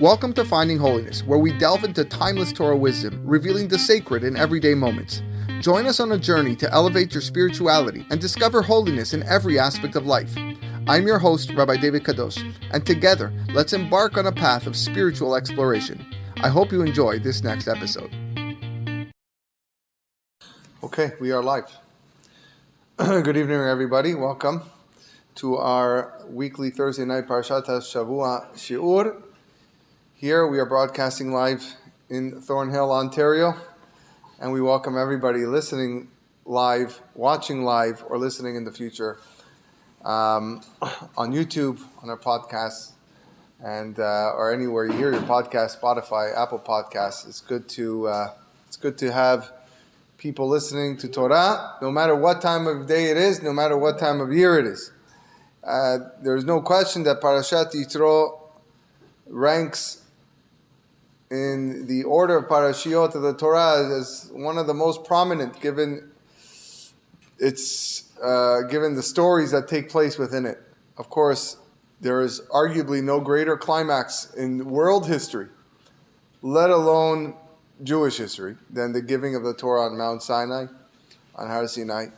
Welcome to Finding Holiness, where we delve into timeless Torah wisdom, revealing the sacred in everyday moments. Join us on a journey to elevate your spirituality and discover holiness in every aspect of life. I'm your host, Rabbi David Kadosh, and together, let's embark on a path of spiritual exploration. I hope you enjoy this next episode. Okay, we are live. Good evening, everybody. Welcome to our weekly Thursday night Parashat HaShavua Shi'ur. Here we are broadcasting live in Thornhill, Ontario, and we welcome everybody listening live, watching live, or listening in the future on YouTube, on our podcasts, and or anywhere you hear your podcast, Spotify, Apple Podcasts. It's good to have people listening to Torah, no matter what time of day it is, no matter what time of year it is. There's no question that Parashat Yitro ranks in the order of Parashiot of the Torah as one of the most prominent, given the stories that take place within it. Of course, there is arguably no greater climax in world history, let alone Jewish history, than the giving of the Torah on Mount Sinai, on Har Sinai,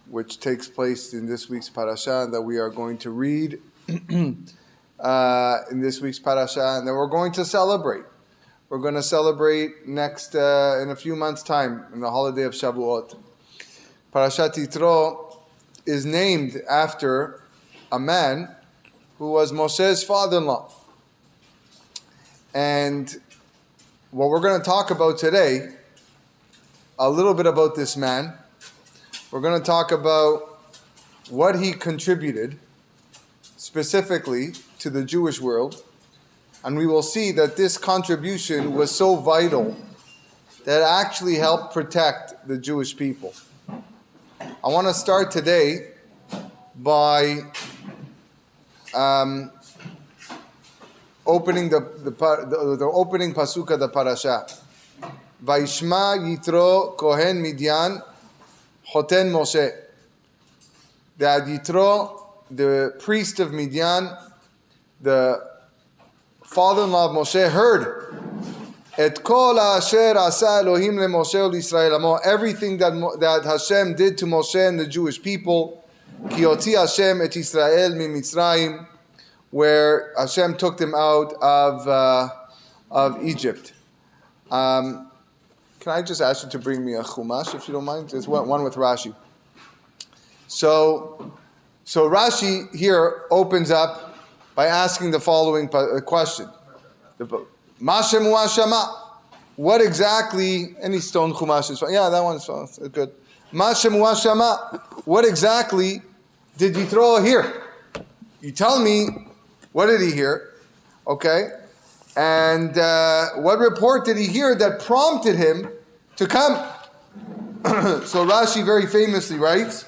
which takes place in this week's parasha, and that we are going to read in this week's parasha, and that we're going to celebrate. We're going to celebrate next in a few months' time, in the holiday of Shavuot. Parashat Yitro is named after a man who was Moshe's father-in-law. And what we're going to talk about today, a little bit about this man. We're going to talk about what he contributed specifically to the Jewish world. And we will see that this contribution was so vital that it actually helped protect the Jewish people. I want to start today by opening the opening pasuk of the parasha. Vayishma Yitro Kohen Midyan Choten Moshe. That Yitro, the priest of Midian, the father-in-law of Moshe, heard Et kol asher asa Elohim leMoshe u'Yisrael amo, everything that Hashem did to Moshe and the Jewish people, ki hotzi Hashem et Yisrael miMitzrayim, where Hashem took them out of Egypt. Can I just ask you to bring me a chumash, if you don't mind? There's one with Rashi. So Rashi here opens up by asking the following question. Mashem u'ashama. What exactly, any stone chumash is fine. Yeah, that one's fine. Good. Mashem u'ashama. What exactly did Yitro hear? You tell me, what did he hear? Okay. And what report did he hear that prompted him to come? So Rashi very famously writes,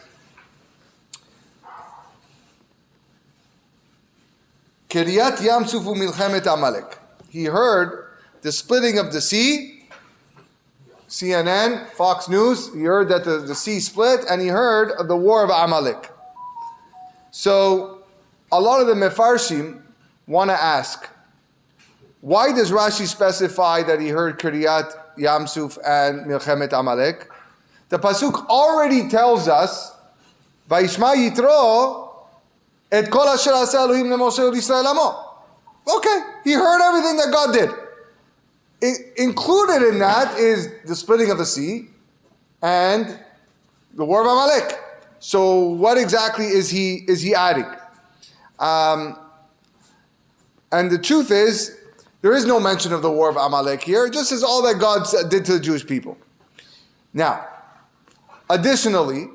Kiryat Yamsuf u'milchemet Amalek. He heard the splitting of the sea. CNN, Fox News, he heard that the sea split, and he heard of the war of Amalek. So, a lot of the Mefarshim want to ask, why does Rashi specify that he heard Kiryat Yamsuf and Milchemet Amalek? The pasuk already tells us, Vayishma Yitro Et kol asher asa Elohim leMoshe u'Yisrael amo. Okay, he heard everything that God did. Included in that is the splitting of the sea and the war of Amalek. So what exactly is he adding? And the truth is, there is no mention of the war of Amalek here. It just is all that God did to the Jewish people. Now, additionally,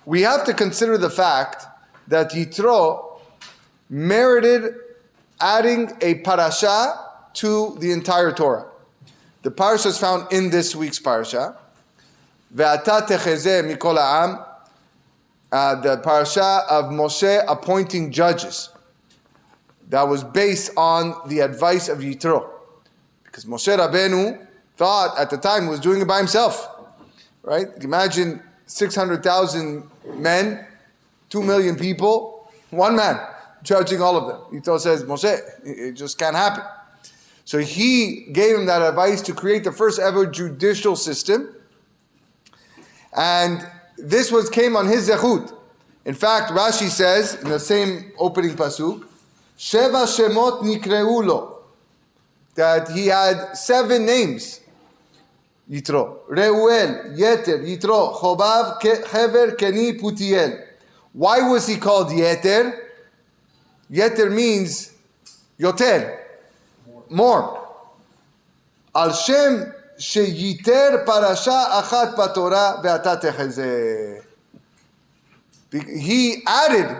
we have to consider the fact that Yitro merited adding a parasha to the entire Torah. The parasha is found in this week's parasha. Ve'ata techezeh mikol ha'am, the parasha of Moshe appointing judges. That was based on the advice of Yitro. Because Moshe Rabbeinu thought at the time he was doing it by himself. Right? Imagine 600,000 men, 2 million people, one man judging all of them. Yitro says, Moshe, it just can't happen. So he gave him that advice to create the first ever judicial system. And this came on his zechut. In fact, Rashi says in the same opening pasuk, Sheva Shemot Nikreu Lo, that he had 7 names. Yitro, Reuel, Yeter, Yitro, Chobav, Hever, Keni, Putiel. Why was he called Yeter? Yeter means Yoter, more. Al Shem Sheyiter Parasha Achat Batorah Ve'ata Techezeh. He added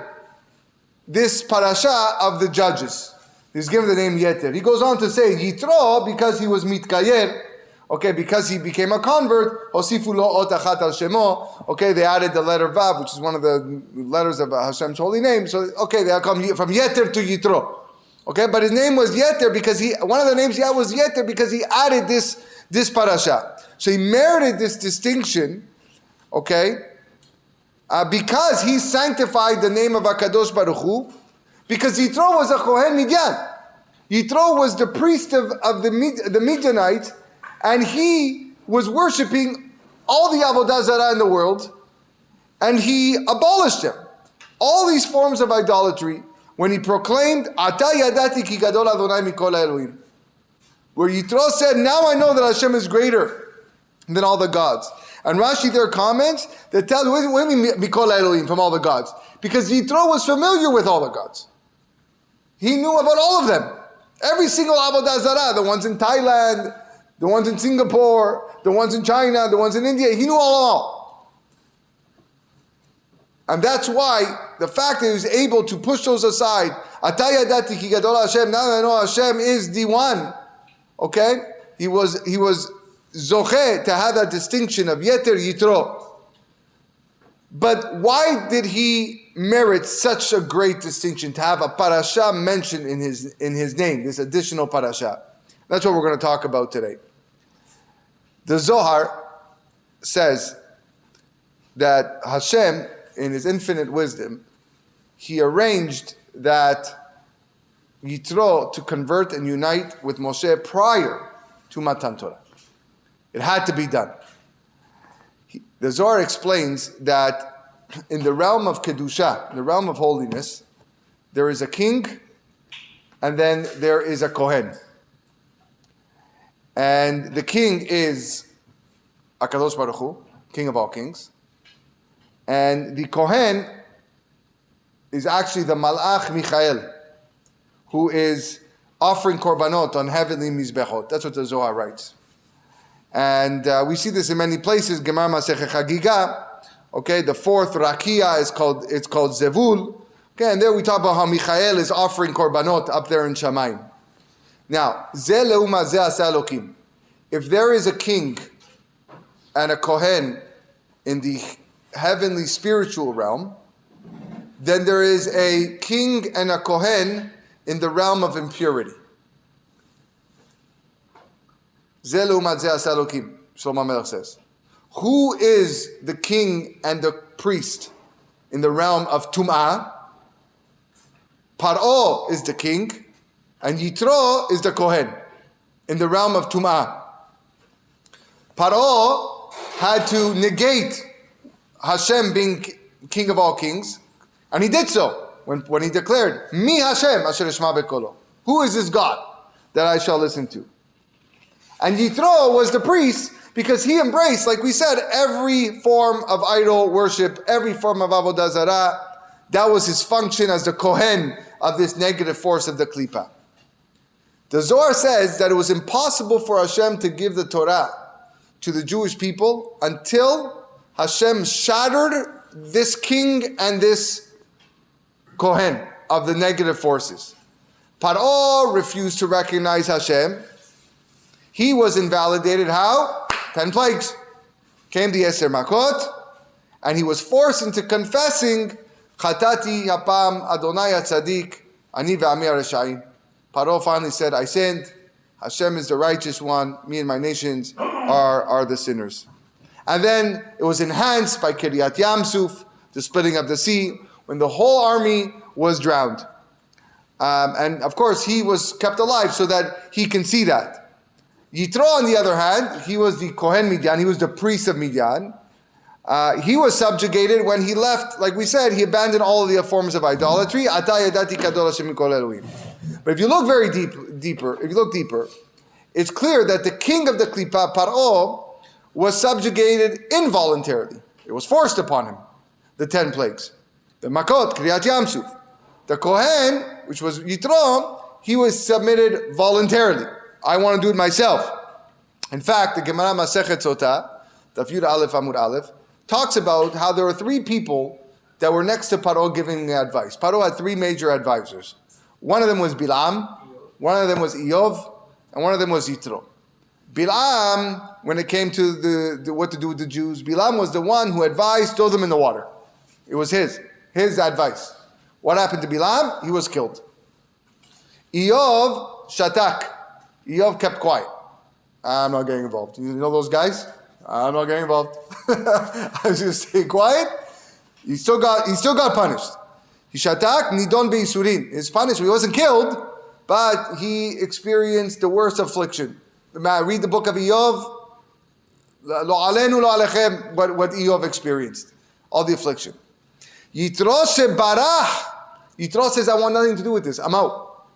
this parasha of the judges. He's given the name Yeter. He goes on to say Yitro because he was mitkayer. Okay, because he became a convert. Hosifu lo ot achat al shemo. Okay, they added the letter Vav, which is one of the letters of Hashem's holy name. So okay, they come from Yeter to Yitro. Okay, but his name was Yeter because one of the names he had was Yeter because he added this parasha. So he merited this distinction. Okay. Because he sanctified the name of HaKadosh Baruch Hu, because Yitro was a Kohen Midian. Yitro was the priest of the Midianites, and he was worshipping all the Avodah Zarah in the world, and he abolished them. All these forms of idolatry, when he proclaimed, Ata yadati ki gadol Adonai mikol Elohim, where Yitro said, now I know that Hashem is greater than all the gods. And Rashi there comments that tells, what do you mean Mikol Elohim, from all the gods? Because Yitro was familiar with all the gods. He knew about all of them. Every single Avodah Zarah, the ones in Thailand, the ones in Singapore, the ones in China, the ones in India, he knew all. And that's why the fact that he was able to push those aside, Ata yadati ki gadol Hashem, now I know Hashem is the one. Okay? He was Zoche to have that distinction of Yeter Yitro. But why did he merit such a great distinction to have a parasha mentioned in his name, this additional parasha? That's what we're going to talk about today. The Zohar says that Hashem, in his infinite wisdom, he arranged that Yitro to convert and unite with Moshe prior to Matan Torah. It had to be done. The Zohar explains that in the realm of Kedusha, in the realm of holiness, there is a king and then there is a Kohen. And the king is HaKadosh Baruch Hu, King of all kings. And the Kohen is actually the Malach Michael, who is offering korbanot on heavenly mizbechot. That's what the Zohar writes. And we see this in many places. Gemara Masechet Chagiga. Okay, the 4th Rakia is called Zevul. Okay, and there we talk about how Michael is offering korbanot up there in Shamayim. Now, Ze leuma ze asa Elokim. If there is a king and a Kohen in the heavenly spiritual realm, then there is a king and a Kohen in the realm of impurity. Ze leuma ze asa Elokim, Shlomo Melech says. Who is the king and the priest in the realm of Tum'ah? Paro is the king, and Yitro is the Kohen in the realm of Tum'ah. Paro had to negate Hashem being king of all kings, and he did so when he declared, Mi Hashem asher eshma bekolo. Who is this God that I shall listen to? And Yitro was the priest because he embraced, like we said, every form of idol worship, every form of avodah zarah. That was his function as the Kohen of this negative force of the Klippa. The Zohar says that it was impossible for Hashem to give the Torah to the Jewish people until Hashem shattered this king and this Kohen of the negative forces. Paro refused to recognize Hashem. He was invalidated. How? 10 plagues. Came the Eser Makot, and he was forced into confessing, Chatati hapam Adonai Tzadik, ani ve'ami Reshaim. Paro finally said, I sinned. Hashem is the righteous one. Me and my nations are the sinners. And then it was enhanced by Kiryat Yamsuf, the splitting of the sea, when the whole army was drowned. And of course, he was kept alive so that he can see that. Yitro, on the other hand, he was the Kohen Midian, he was the priest of Midian. He was subjugated when he left, like we said, he abandoned all of the forms of idolatry. But if you look very deeper, it's clear that the king of the Klippa, Paro, was subjugated involuntarily. It was forced upon him. The 10 plagues. The Makot, Kriyat Yamsuf. The Kohen, which was Yitro, he was submitted voluntarily. I want to do it myself. In fact, the Gemara Masechet Sotah, Daf Yud Aleph Amud Aleph, talks about how there were 3 people that were next to Paro giving advice. Paro had 3 major advisors. One of them was Bilam, one of them was Iyov, and one of them was Yitro. Bilam, when it came to the what to do with the Jews, Bilam was the one who advised, throw them in the water. It was his advice. What happened to Bilam? He was killed. Iyov, Shatak. Iyov kept quiet. I'm not getting involved. You know those guys? I'm not getting involved. I was just staying quiet. He still got punished. He shatak nidon beisurin. His punishment. He wasn't killed, but he experienced the worst affliction. Read the book of Iyov. Lo alenu lo alechem. What Iyov experienced, all the affliction. Yitro shebarach. Yitro says, I want nothing to do with this. I'm out.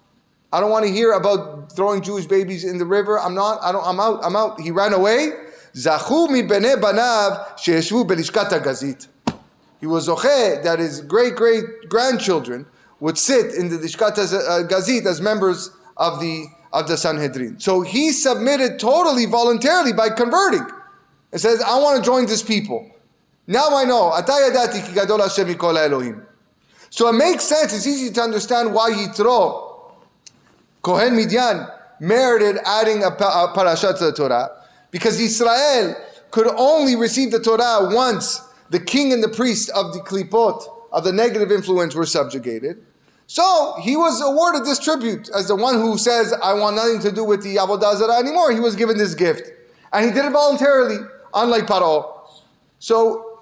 I don't want to hear about throwing Jewish babies in the river. I'm out. He ran away. Zachu mi bnei banav sheyeshvu belishkat hagazit. He was zoche that his great-great-grandchildren would sit in the Lishkat Gazit as members of the Sanhedrin. So he submitted totally voluntarily by converting. It says, I want to join this people. Now I know. Atayadati ki gadol Hashem mikol Elohim. So it makes sense. It's easy to understand why Yitro, Kohen Midian, merited adding a parasha to the Torah, because Israel could only receive the Torah once the king and the priest of the klipot, of the negative influence, were subjugated. So he was awarded this tribute as the one who says, I want nothing to do with the Avodah Zarah anymore. He was given this gift. And he did it voluntarily, unlike Paro. So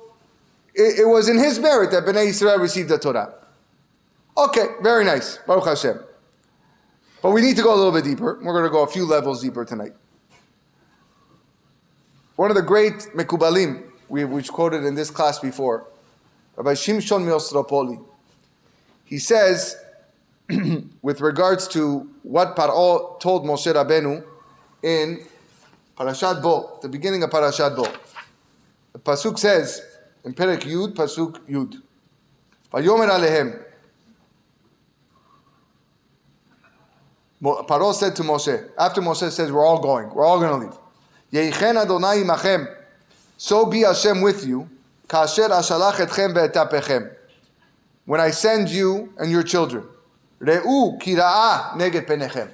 it was in his merit that Bnei Israel received the Torah. Okay, very nice. Baruch Hashem. But we need to go a little bit deeper. We're going to go a few levels deeper tonight. One of the great Mekubalim, which quoted in this class before, Rabbi Shimshon Miosropoli, he says, with regards to what Paro told Moshe Rabbeinu in Parashat Bo, the beginning of Parashat Bo. The Pasuk says, in Perek Yud, Pasuk Yud, Vayomer Alehem, Paro said to Moshe, after Moshe says, we're all going to leave. Yeichen Adonai imachem, so be Hashem with you, kasher ashalach etchem ve'etapechem, when I send you and your children. Re'u ki ra'ah neged penechem.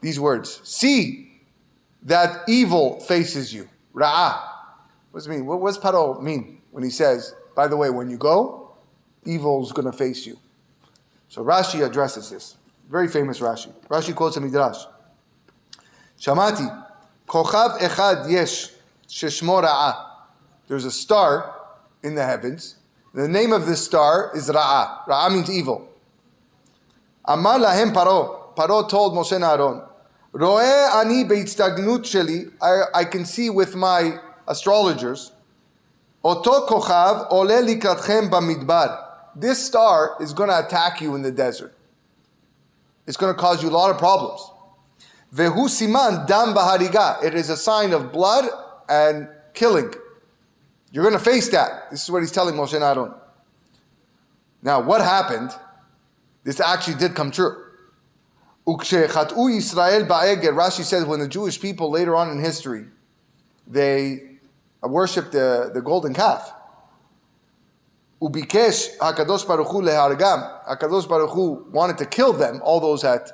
These words. See that evil faces you. Ra'ah. What does it mean? What does Paro mean when he says, by the way, when you go, evil's going to face you? So Rashi addresses this. Very famous Rashi. Rashi quotes a Midrash. Shamati, kochav echad yesh sheshmo ra'ah. There's a star in the heavens. The name of this star is Ra'ah. Ra'ah means evil. Amar lahem Paro. Paro told Moshe and Aaron, Ro'eh ani be'itztagnut sheli. I can see with my astrologers. Oto kochav ole likratchem bamidbar. This star is going to attack you in the desert. It's going to cause you a lot of problems. Vehu siman dam bahariga. It is a sign of blood and killing. You're going to face that. This is what he's telling Moshe and Aaron. Now, what happened? This actually did come true. Ukshe Israel ba'eger. Rashi says when the Jewish people later on in history, they worshipped the golden calf. Ubikesh Hakadosh Baruch Hu lehargam. Hakadosh Baruch Hu wanted to kill them, all those that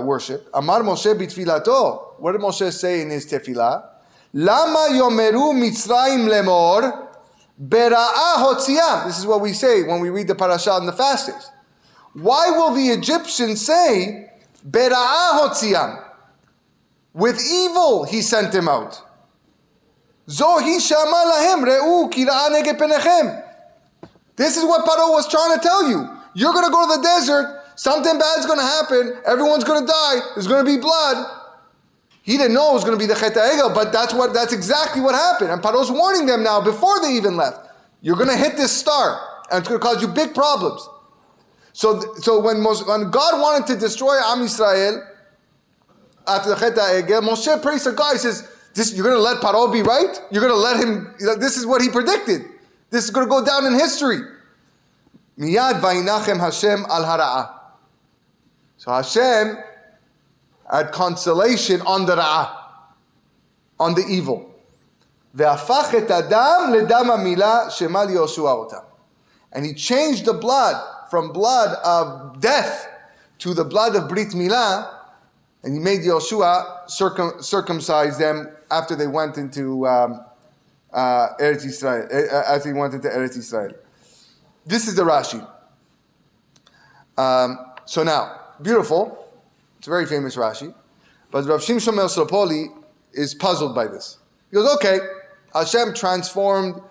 worship. Amar Moshe bitfilato. What did Moshe say in his tefillah? Lama yomeru Mitzrayim lemor bera'ah hotziam. This is what we say when we read the parasha on the fast days. Why will the Egyptians say bera'ah hotziam? With evil he sent him out. Zohi shama lahem re'u ki ra'ah neged penechem. This is what Paro was trying to tell you. You're going to go to the desert Something bad's going to happen. Everyone's going to die. There's going to be blood. He didn't know it was going to be the Chet HaEgel, but that's exactly what happened. And Paro's warning them now before they even left. You're going to hit this star, and it's going to cause you big problems. So when God wanted to destroy Am Yisrael after the Chet HaEgel, Moshe prays to God. He says, you're going to let Paro be right? You're going to let him, this is what he predicted. This is going to go down in history. Miyad vayinachem Hashem al hara'ah. So Hashem had consolation on the ra'ah, on the evil. Ve'afach et adam ledam hamilah shema liyoshua otam. And he changed the blood from blood of death to the blood of Brit Milah, and he made Yoshua circumcise them after they went into Eretz Yisrael, after he went into Eretz Yisrael. This is the Rashi. So now, beautiful. It's a very famous Rashi. But Rav Shimshon Sopoli is puzzled by this. He goes, okay, Hashem transformed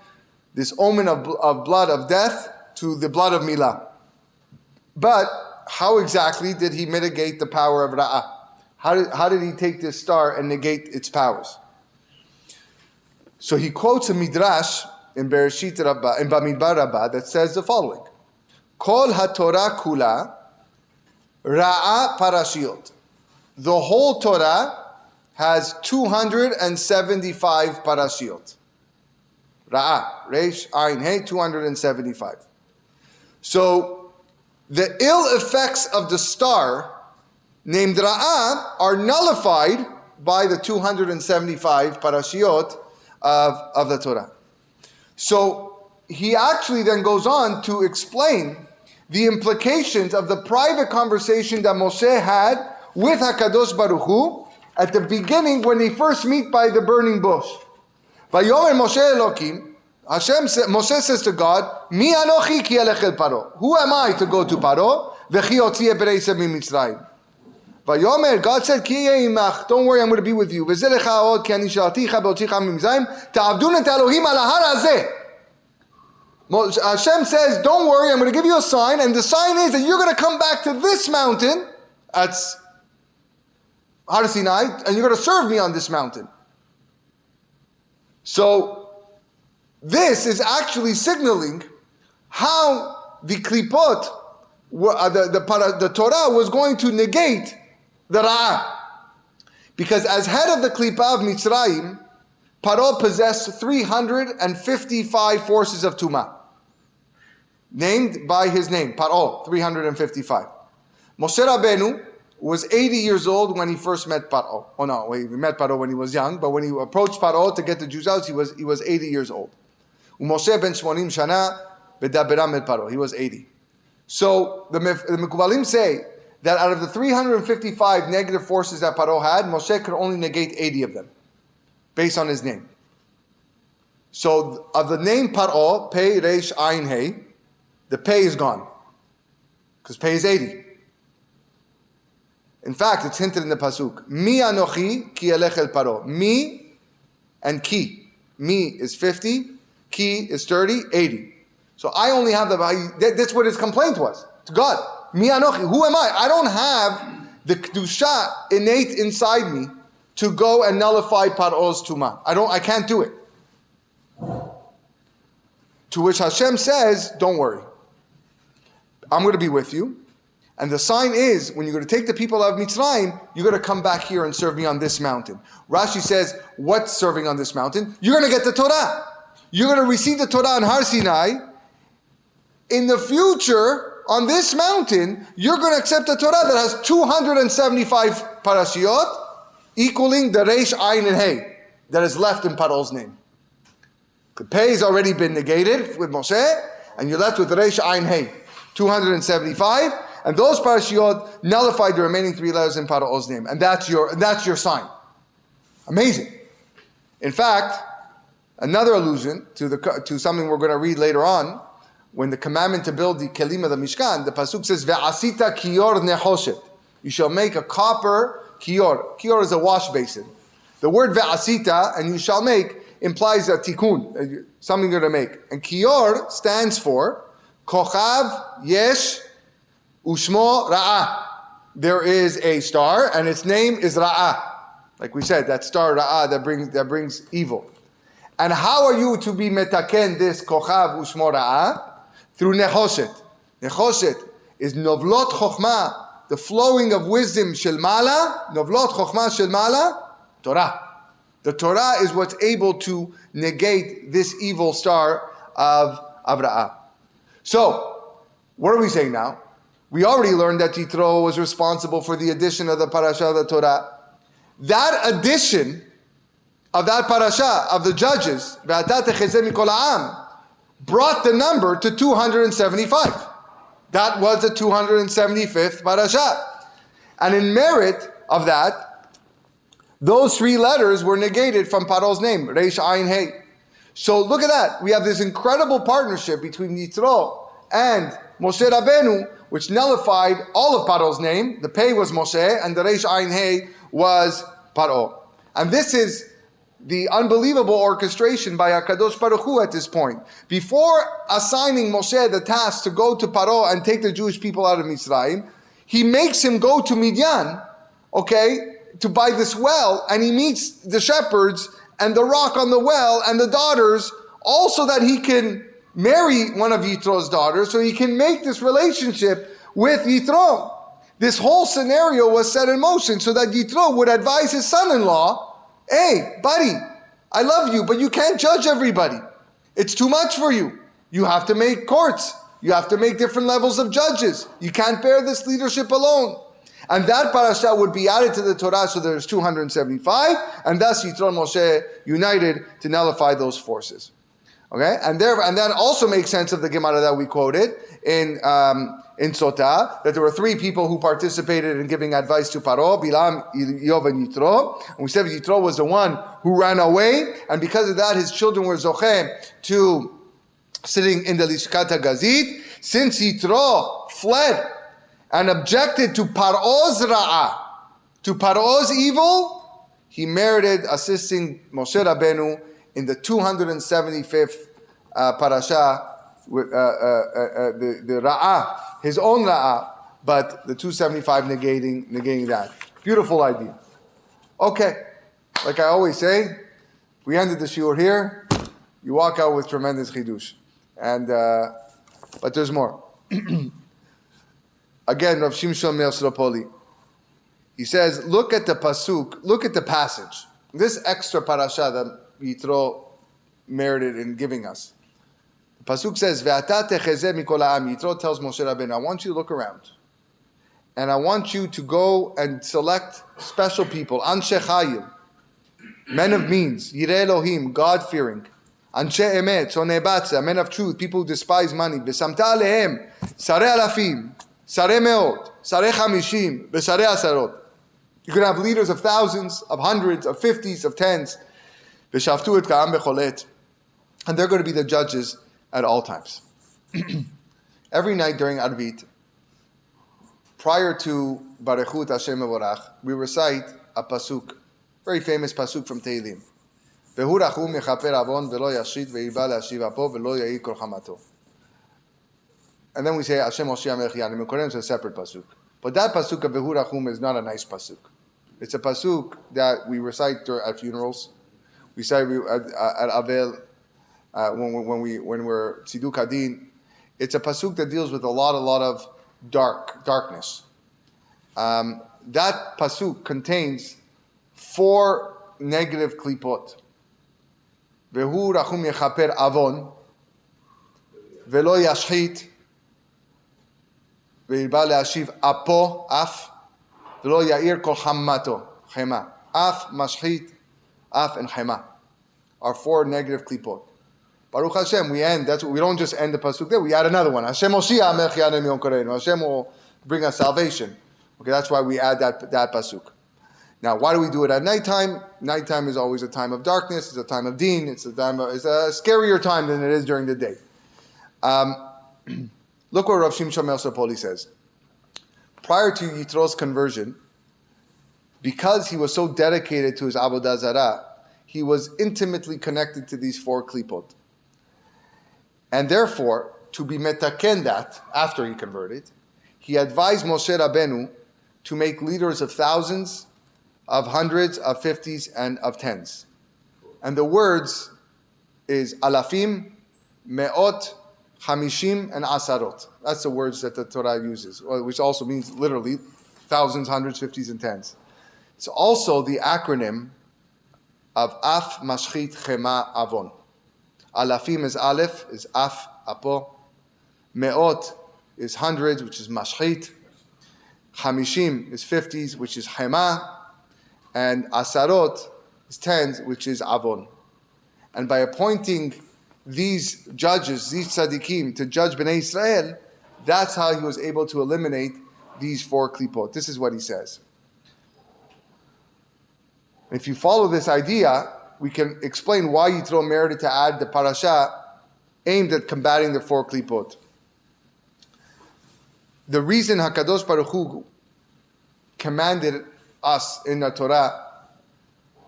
this omen of blood of death to the blood of Milah. But how exactly did he mitigate the power of Ra'ah? How did he take this star and negate its powers? So he quotes a midrash in Bereshit Rabbah, in Bamidbar Rabbah, that says the following: Kol HaTorah Kula Ra'ah Parashiot. The whole Torah has 275 parashiot. Ra'ah, Reish, Ayin, Hey, 275. So the ill effects of the star named Ra'ah are nullified by the 275 parashiot of the Torah. So he actually then goes on to explain the implications of the private conversation that Moshe had with HaKadosh Baruch Hu at the beginning when they first meet by the burning bush. Vayomer Moshe Elokim, Moshe says to God, Mi anochi ki elech el Paro. Who am I to go to Paro? V'chi otzi et bnei Yisrael miMitzrayim. Vayomer, God said, Ki yeh imach, don't worry, I'm going to be with you. V'zeh lecha od ki ani shalticha be'otzicha miMitzrayim, ta'avdun et Elohim al ha'ar hazeh. Hashem says, don't worry, I'm going to give you a sign, and the sign is that you're going to come back to this mountain, that's Har Sinai, and you're going to serve me on this mountain. So, this is actually signaling how the klipot, the Torah was going to negate the Ra'ah. Because as head of the klipah of Mitzrayim, Paro possessed 355 forces of Tumah. Named by his name, Paro, 355. Moshe Rabbeinu was 80 years old when he first met Paro. Oh no, he met Paro when he was young, but when he approached Paro to get the Jews out, he was 80 years old. Moshe ben 80 shana bedaberam et Paro. He was 80. So the Mekubalim say that out of the 355 negative forces that Paro had, Moshe could only negate 80 of them, based on his name. So of the name Paro, Pei, Reish, Ayin, Hey, the Pei is gone. Because Pei is 80. In fact, it's hinted in the Pasuk. Mi anochi ki elech el Paro. Mi and ki. Mi is 50, ki is 30, 80. So I only have that's what his complaint was to God. Mi anochi, who am I? I don't have the kedusha innate inside me to go and nullify Paro's tumah. I can't do it. To which Hashem says, don't worry. I'm going to be with you. And the sign is, when you're going to take the people of Mitzrayim, you're going to come back here and serve me on this mountain. Rashi says, what's serving on this mountain? You're going to get the Torah. You're going to receive the Torah on Har Sinai. In the future, on this mountain, you're going to accept the Torah that has 275 parashiot, equaling the Reish, Ayin, and Hey that is left in Paro's name. The Pei has already been negated with Moshe, and you're left with the Reish, Ayin, Hey, 275. And those parashiot nullified the remaining 3 letters in Paro's name. And that's your sign. Amazing. In fact, another allusion to something we're going to read later on, when the commandment to build the kelim of the Mishkan, the Pasuk says, Ve'asita kiyor nehoshet. You shall make a copper kiyor. Kiyor is a wash basin. The word ve'asita, and you shall make, implies a tikkun, something you're going to make. And kiyor stands for Kochav Yesh Ushmo Ra'ah. There is a star, and its name is Ra'ah. Like we said, that star Ra'ah that brings evil. And how are you to be metaken this kochav ushmo Ra'ah? Through nechoshet. Nechoshet is novlot chokhmah, the flowing of wisdom shel mala. Novlot chokhmah shel mala, Torah. The Torah is what's able to negate this evil star of Ra'ah. So, what are we saying now? We already learned that Yitro was responsible for the addition of the parasha of the Torah. That addition of that parasha of the judges, brought the number to 275. That was the 275th parasha. And in merit of that, those three letters were negated from Paro's name, Reish Ayin Hey. So look at that. We have this incredible partnership between Yitro and Moshe Rabbeinu, which nullified all of Paro's name. The Pei was Moshe, and the Reish Ayin Hey was Paro. And this is the unbelievable orchestration by HaKadosh Baruch Hu at this point. Before assigning Moshe the task to go to Paro and take the Jewish people out of Mitzrayim, he makes him go to Midian, to buy this well, and he meets the shepherds and the rock on the well and the daughters, also that he can marry one of Yitro's daughters, so he can make this relationship with Yitro. This whole scenario was set in motion so that Yitro would advise his son-in-law, hey, buddy, I love you, but you can't judge everybody. It's too much for you. You have to make courts. You have to make different levels of judges. You can't bear this leadership alone. And that parasha would be added to the Torah, so there's 275, and thus Yitro and Moshe united to nullify those forces. Okay, and that also makes sense of the Gemara that we quoted in Sotah, that there were three people who participated in giving advice to Paro, Bilam, Yov, and Yitro. And we said Yitro was the one who ran away, and because of that, his children were zocheh to sitting in the Lishkat HaGazit. Since Yitro fled and objected to Paro's ra'ah, to Paro's evil, he merited assisting Moshe Rabbeinu in the 275th parasha, the ra'ah, his own ra'ah, but the 275 negating that. Beautiful idea. Okay, like I always say, we ended the shiur here. You walk out with tremendous chidush, and but there's more. Again, Rav Shimshon Me'Sropoli, he says, look at the pasuk, look at the passage. This extra parasha that Yitro merited in giving us. The pasuk says, "Ve'ata techezeh mikol ha'am." Yitro tells Moshe Rabbeinu, I want you to look around, and I want you to go and select special people, anshe chayil, men of means, yirei Elohim, God-fearing, anshe emet, sonei batza, men of truth, people who despise money, v'samta alehem, sarei alafim, sarei meot, sarei chamishim, v'sarei asarot. You can have leaders of thousands, of hundreds, of fifties, of tens. And they're going to be the judges at all times. Every night during Arvit, prior to Barechut Hashem Mevorach, we recite a pasuk, very famous pasuk from Tehillim. Vehu rachum yechaper avon velo yashit ve'irba le'ashiv apo velo ya'ir kol chamato. And then we say Hashem Moshiach Melech Yanim. It's a separate pasuk. But that pasuk of Vehu rachum is not a nice pasuk. It's a pasuk that we recite at funerals. We say at Avel when we're Tziduk Hadin. It's a pasuk that deals with a lot of darkness. That pasuk contains 4 negative klipot. Vehu rachum yechaper avon, velo yashchit, ve'irba le'ashiv apo af, velo ya'ir kol chamato chema. Af, mashchit, af, and chema are 4 negative klipot. Baruch Hashem, we don't just end the pasuk there, we add another one. Hashem Moshiach Melech Yanim Yom Koreinu. Hashem will bring us salvation. Okay, that's why we add that pasuk. Now, why do we do it at nighttime? Nighttime is always a time of darkness. It's a time of deen. It's a scarier time than it is during the day. Look what Rav Shimshon Me'Sropoli says. Prior to Yitro's conversion, because he was so dedicated to his Avodah Zarah, he was intimately connected to these 4 klipot. And therefore, to be metaken that, after he converted, he advised Moshe Rabbeinu to make leaders of thousands, of hundreds, of fifties, and of tens. And the words is alafim, me'ot, hamishim, and asarot. That's the words that the Torah uses, which also means literally thousands, hundreds, fifties, and tens. It's also the acronym of Af, Mashchit, Chema, Avon. Alafim is Aleph, is Af, Apo. Me'ot is hundreds, which is Mashchit. Hamishim is fifties, which is Chema. And Asarot is tens, which is Avon. And by appointing these judges, these tzaddikim, to judge Bnei Israel, that's how he was able to eliminate these 4 klipot. This is what he says. If you follow this idea, we can explain why Yitro merited to add the parasha aimed at combating the 4 klipot. The reason HaKadosh Baruch Hu commanded us in the Torah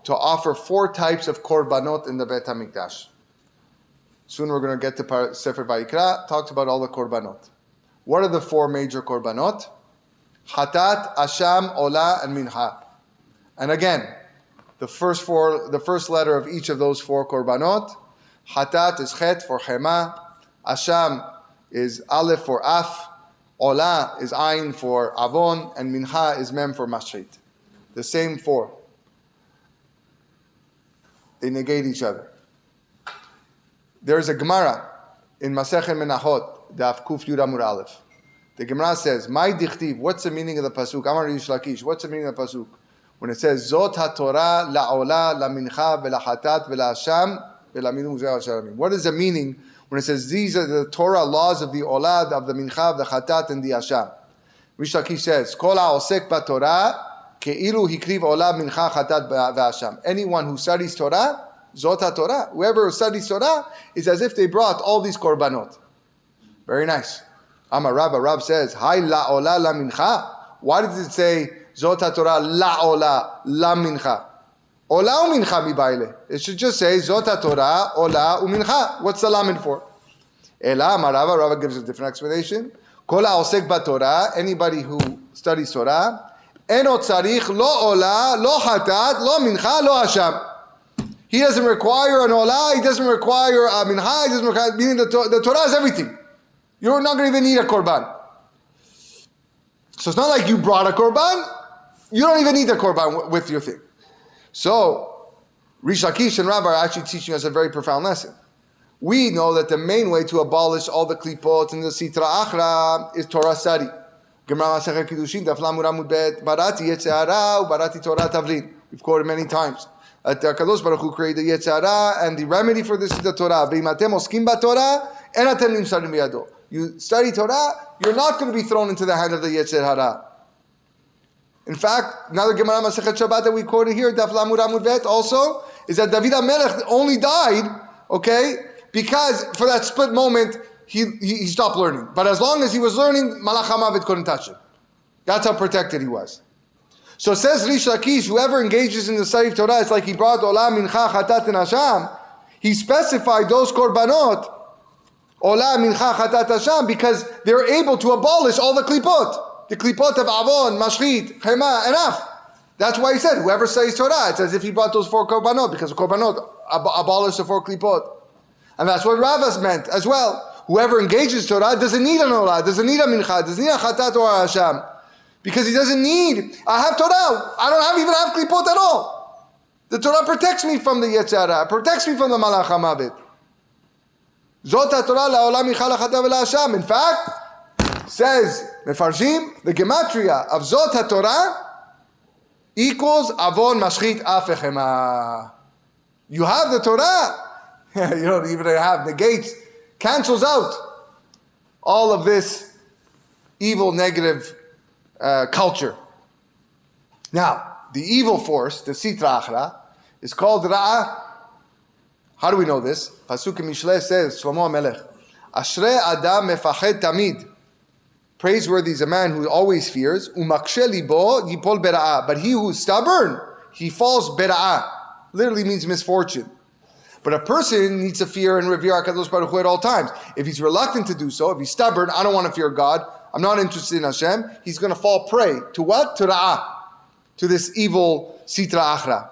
to offer 4 types of korbanot in the Beit HaMikdash. Soon we're going to get to Sefer Vayikra, talks about all the korbanot. What are the 4 major korbanot? Hatat, Asham, Ola, and Mincha. And again, the first letter of each of those 4 korbanot. Hatat is Chet for Chema. Asham is Aleph for Af. Ola is Ayin for Avon. And Mincha is Mem for Mashchit. The same 4. They negate each other. There's a Gemara in Masechet Menachot, Daf Kuf Yud Amud Aleph. The Gemara says, "My dichtiv." What's the meaning of the pasuk? Amar Rish Lakish. What's the meaning of the pasuk? When it says, "Zot haTorah laOla laMincha veLaChatat veLaHasham veLaminu veLaShalamim." What is the meaning when it says these are the Torah laws of the Ola, of the Mincha, of the Chatat, and the Hasham? Rish Lakish says, "Kol ha'osek b'Torah ke'ilu hikriv Ola Mincha Chatat veHasham." Anyone who studies Torah, Zot haTorah. Whoever studies Torah is as if they brought all these korbanot. Very nice. Amar Rab says, "Hai la'ola la mincha." Why does it say Zot haTorah la'ola la mincha? Ola u'mincha mibaile. It should just say Zot haTorah ola u'mincha. What's the lamed for? Ela Amar Rab gives a different explanation. Kol ha'osek b'Torah. Anybody who studies Torah, eno tzarich lo ola, lo hatat, lo mincha, lo hasham. He doesn't require an olah, he doesn't require a mincha, he doesn't require, meaning the Torah is everything. You're not going to even need a korban. So it's not like you brought a korban, you don't even need a korban with your thing. So, Rish Lakish and Rabbi are actually teaching us a very profound lesson. We know that the main way to abolish all the klipot and the sitra achra is Torah study. Gemara Masechet Kiddushin, Daf Lamud Amud Bet, Barati Yetzirah, Barati Torah Tavlin. We've quoted many times. HaKadosh Baruch Hu created the Yetzirah, and the remedy for this is the Torah. V'imatem oskim b'Torah, en atem nimsarim biyado. You study Torah, you're not going to be thrown into the hand of the Yetzer Hara. In fact, another Gemara Masechet Shabbat that we quoted here, Daf Lamud Amud Bet, also, is that David HaMelech only died, okay, because for that split moment, he stopped learning. But as long as he was learning, Malach HaMavet couldn't touch him. That's how protected he was. So says Rish Lakish, whoever engages in the study of Torah, it's like he brought Ola, Mincha, Chatat, and Hasham. He specified those korbanot, Ola, Mincha, Chatat, Hasham, because they're able to abolish all the klipot. The klipot of Avon, Mashchit, Chema, and Af. That's why he said, whoever studies Torah, it's as if he brought those 4 korbanot, because the korbanot abolish the 4 klipot. And that's what Ravas meant as well. Whoever engages Torah doesn't need an Ola, doesn't need a Mincha, doesn't need a Chatat or a Hasham. Because he doesn't need, I have Torah, I don't even have klipot at all. The Torah protects me from the Yetzer Hara, protects me from the Malach HaMavet. Zot HaTorah la'olam mincha la'chatav ve'la'hasham. In fact, says Mefarshim, the gematria of Zot HaTorah equals Avon Mashchit Af Chema. You have the Torah, you don't even have, negates, cancels out all of this evil, negative culture. Now, the evil force, the sitra achra, is called Ra'ah. How do we know this? Pasuk in Mishleh says, Shlomo HaMelech, Ashrei Adam mefached tamid. Praiseworthy is a man who always fears. Umakshe libo yipol bera'ah. But he who's stubborn, he falls bera'ah. Literally means misfortune. But a person needs to fear and revere HaKadosh Baruch Hu at all times. If he's reluctant to do so, if he's stubborn, I don't want to fear God, I'm not interested in Hashem, he's going to fall prey to what? To Ra'ah, to this evil Sitra Achra.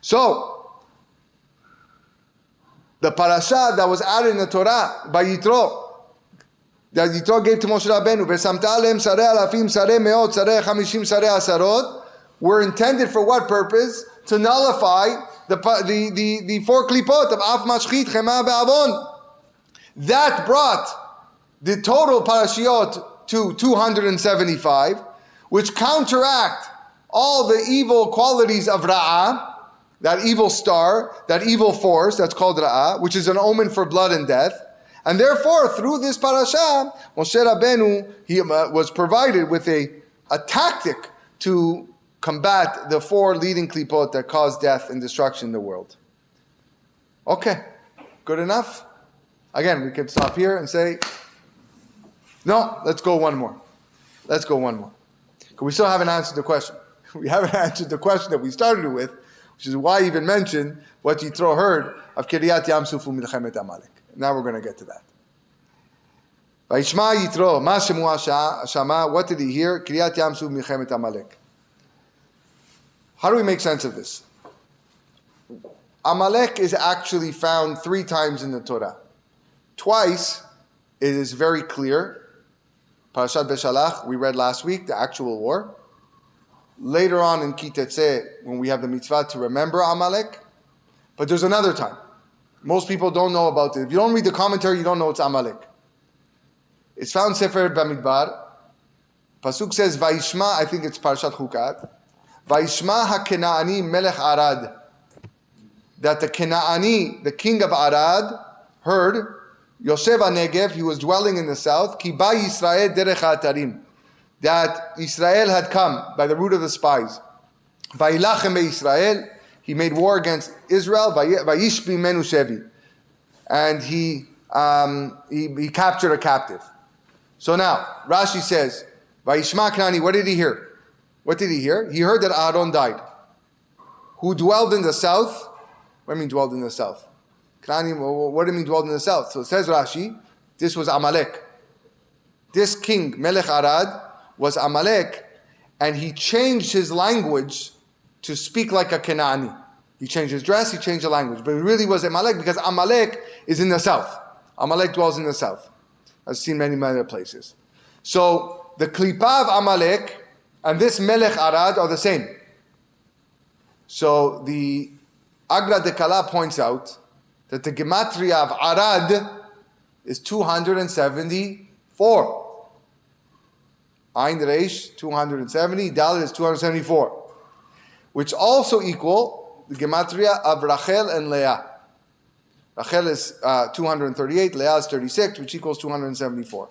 So, the parasha that was added in the Torah by Yitro, that Yitro gave to Moshe Rabbeinu, V'samta alehem sarei alafim, sarei meot, sarei chamishim, sarei asarot, were intended for what purpose? To nullify the 4 klipot of Af Mashchit, Chema, Ve'avon. That brought the total parashiot to 275, which counteract all the evil qualities of Ra'ah, that evil star, that evil force that's called Ra'ah, which is an omen for blood and death. And therefore, through this parasha, Moshe Rabbeinu, he was provided with a tactic to combat the 4 leading klipot that cause death and destruction in the world. Okay, good enough? Again, we can stop here and say, no, let's go one more. Let's go one more. Because we still haven't answered the question. We haven't answered the question that we started with, which is why I even mentioned what Yitro heard of Kiryat Yamsuf u'Milchemet Amalek. Now we're going to get to that. Vayishma Yitro, ma shemu Shama, what did he hear? Kiryat Yamsuf u'Milchemet Amalek. How do we make sense of this? Amalek is actually found 3 times in the Torah. Twice, it is very clear. Parashat Beshalach, we read last week, the actual war. Later on in Ki Tetzeh, when we have the mitzvah to remember Amalek. But there's another time. Most people don't know about it. If you don't read the commentary, you don't know it's Amalek. It's found Sefer Bamidbar. Pasuk says, Vayishma, I think it's Parashat Chukat. Vayishma ha-Kenaani melech Arad. That the Kenaani, the king of Arad, heard, Yosef HaNegev, he was dwelling in the south, Ki ba Yisrael derech ha'atarim, that Israel had come by the route of the spies. Vayilachem be'Yisrael, he made war against Israel, Vayishbi menu shevi, and he captured a captive. So now, Rashi says, Vayishma Knani, what did he hear? What did he hear? He heard that Aaron died. Who dwelled in the south? What do you mean dwelled in the south? Knani, what do you mean dwelled in the south? So it says Rashi, this was Amalek. This king, Melech Arad, was Amalek, and he changed his language to speak like a Kenani. He changed his dress, he changed the language. But it really was Amalek because Amalek is in the south. Amalek dwells in the south. I've seen many other places. So the Klipa of Amalek and this Melech Arad are the same. So the Agra de Kala points out that the gematria of Arad is 274. Ain Reish, 270. Dalet is 274. Which also equal the gematria of Rachel and Leah. Rachel is 238, Leah is 36, which equals 274.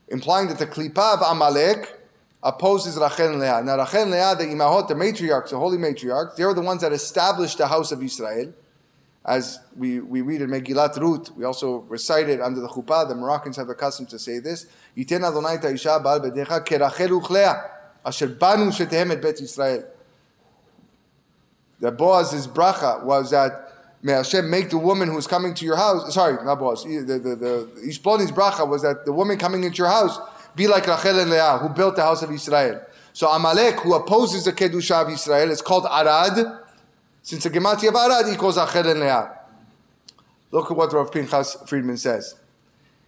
Implying that the Klipa of Amalek opposes Rachel and Leah. Now Rachel and Leah, the Imahot, the matriarchs, the holy matriarchs, they were the ones that established the house of Israel. As we read in Megillat Ruth, we also recite it under the chuppah. The Moroccans have the custom to say this. Yiten Adonai ta'isha ba'al bedecha kerachel uchlea asher banu shetehem et bet Yisrael. That Boaz's bracha was that may Hashem make the woman who's coming to your house. Sorry, not Boaz. The Ishploni's bracha was that the woman coming into your house be like Rachel and Leah, who built the house of Israel. So Amalek, who opposes the kedusha of Israel, is called Arad. Since the gematria of Arad equals Rachel and Leah. Look at what Rav Pinchas Friedman says.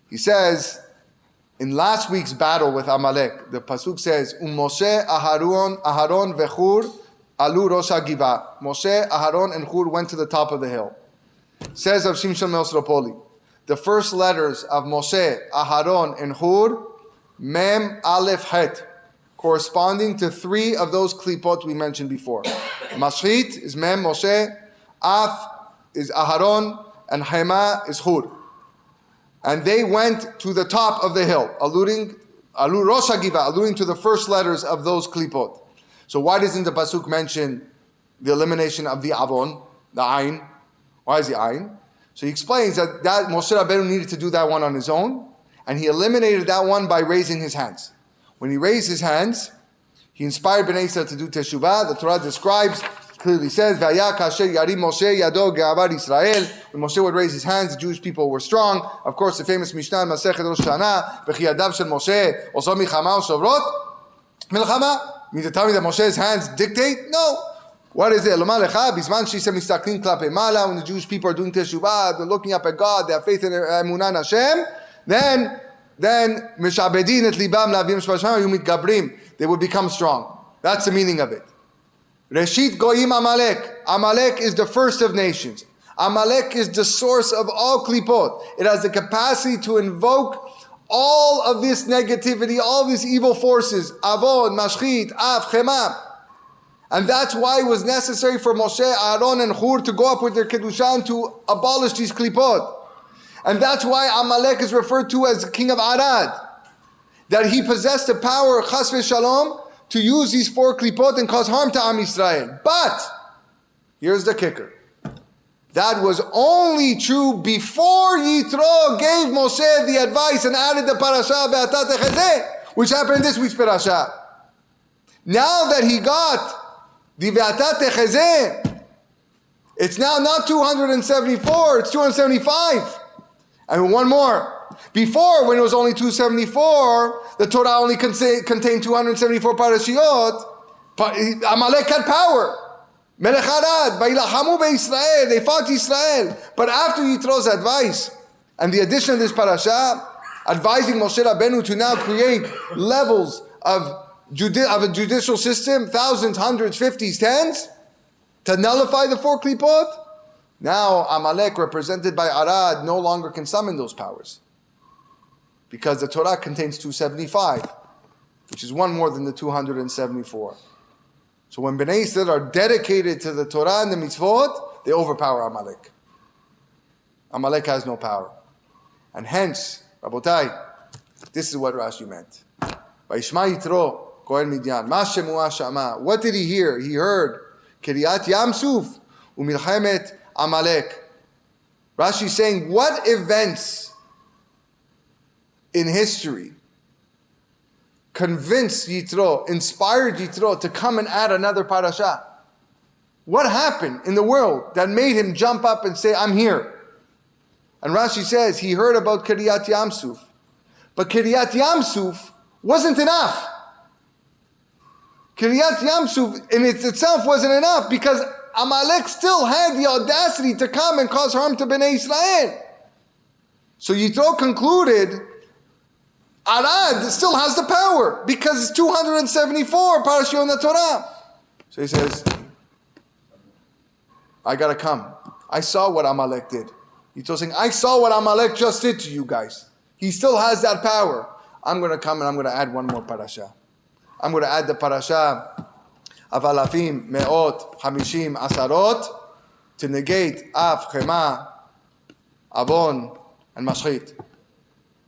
He says, in last week's battle with Amalek, the pasuk says, Moshe, Aharon vechur alu rosh hagiva. Moshe, Aharon, and Hur went to the top of the hill. Says of Shimshon Meosropoli, the first letters of Moshe, Aharon, and Hur, Mem, Aleph, Het, corresponding to 3 of those klipot we mentioned before. Mashchit is Mem, Moshe, Af is Aharon, and Hema is Hur. And they went to the top of the hill, alluding to the first letters of those klipot. So why doesn't the pasuk mention the elimination of the avon, the ain? Why is the ain? So he explains that Moshe Rabbeinu needed to do that one on his own, and he eliminated that one by raising his hands. When he raised his hands, he inspired Bnei Israel to do teshuvah. The Torah describes clearly says, "Vaya kasher yarim Moshe yado ge'avar Yisrael." When Moshe would raise his hands, the Jewish people were strong. Of course, the famous Mishnah in Masechet Rosh Hashanah, "V'chi yadav shel Moshe oso milchama u'sovrot milchama." Means to tell me that Moshe's hands dictate? No. What is it? When the Jewish people are doing teshuvah, they're looking up at God, they have faith in emunah in Hashem, then mishabedin et libam lavim shvasham mitgabrim. They would become strong. That's the meaning of it. Reshit goyim Amalek. Amalek is the first of nations. Amalek is the source of all klipot. It has the capacity to invoke all of this negativity, all these evil forces. Avon, mashchit, af, chema. And that's why it was necessary for Moshe, Aaron, and Hur to go up with their Kedushan to abolish these klipot. And that's why Amalek is referred to as the king of Arad. That he possessed the power, chas v'shalom, to use these 4 klipot and cause harm to Am Yisrael. But, here's the kicker. That was only true before Yitro gave Moshe the advice and added the parasha, Ve'ata techezeh, which happened in this week's parasha. Now that he got the Ve'ata techezeh, it's now not 274, it's 275. And one more. Before, when it was only 274, the Torah only contained 274 parashiot, Amalek had power. Melech Arad, Vailachamu be'Yisrael, they fought Israel. But after Yitro's advice, and the addition of this parasha, advising Moshe Rabbeinu to now create levels of a judicial system, thousands, hundreds, fifties, tens, to nullify the 4 klipot, now Amalek, represented by Arad, no longer can summon those powers. Because the Torah contains 275, which is one more than the 274. So when Bnei Yisrael are dedicated to the Torah and the mitzvot, they overpower Amalek. Amalek has no power. And hence, Rabotai, this is what Rashi meant. Vayishma Yitro, Kohen Midyan, Ma shemua shama. What did he hear? He heard, Kiryat Yamsuf, Umilchemet Amalek. Rashi is saying, what events in history convinced Yitro, inspired Yitro to come and add another parasha? What happened in the world that made him jump up and say, I'm here? And Rashi says he heard about Kiryat Yamsuf. But Kiryat Yamsuf wasn't enough. Kiryat Yamsuf in itself wasn't enough because Amalek still had the audacity to come and cause harm to Bnei Israel. So Yitro concluded Arad still has the power because it's 274 parashiyot in the Torah. So he says, I gotta come. I saw what Amalek did. Yitro's saying, I saw what Amalek just did to you guys. He still has that power. I'm gonna come and I'm gonna add one more parasha. I'm gonna add the parasha of alafim, me'ot, hamishim, asarot to negate af, chema, avon, and mashchit.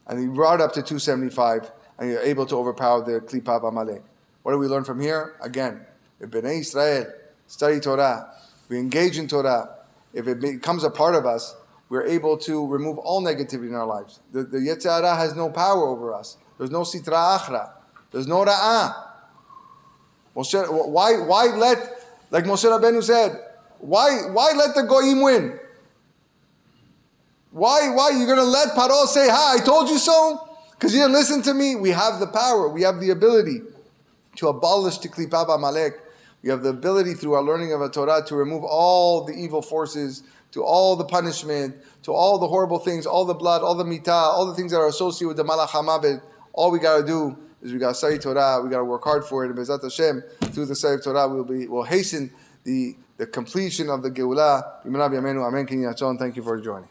And he brought up to 275, and you're able to overpower the klipa of Amalek. What do we learn from here? Again, if Bnei Israel study Torah, we engage in Torah, if it becomes a part of us, we're able to remove all negativity in our lives. The Yetzer Hara has no power over us. There's no sitra achra. There's no ra'ah. Why let, like Moshe Rabbeinu said, why let the goyim win? Why? You're going to let Paro say, I told you so? Because you didn't listen to me? We have the power. We have the ability to abolish the Klipa Amalek. We have the ability through our learning of a Torah to remove all the evil forces, to all the punishment, to all the horrible things, all the blood, all the mitah, all the things that are associated with the Malach HaMavet. All we got to do is we got to study Torah. We got to work hard for it. And Bezat Hashem, through the study of Torah, we'll hasten the completion of the Geulah. Amen. Thank you for joining.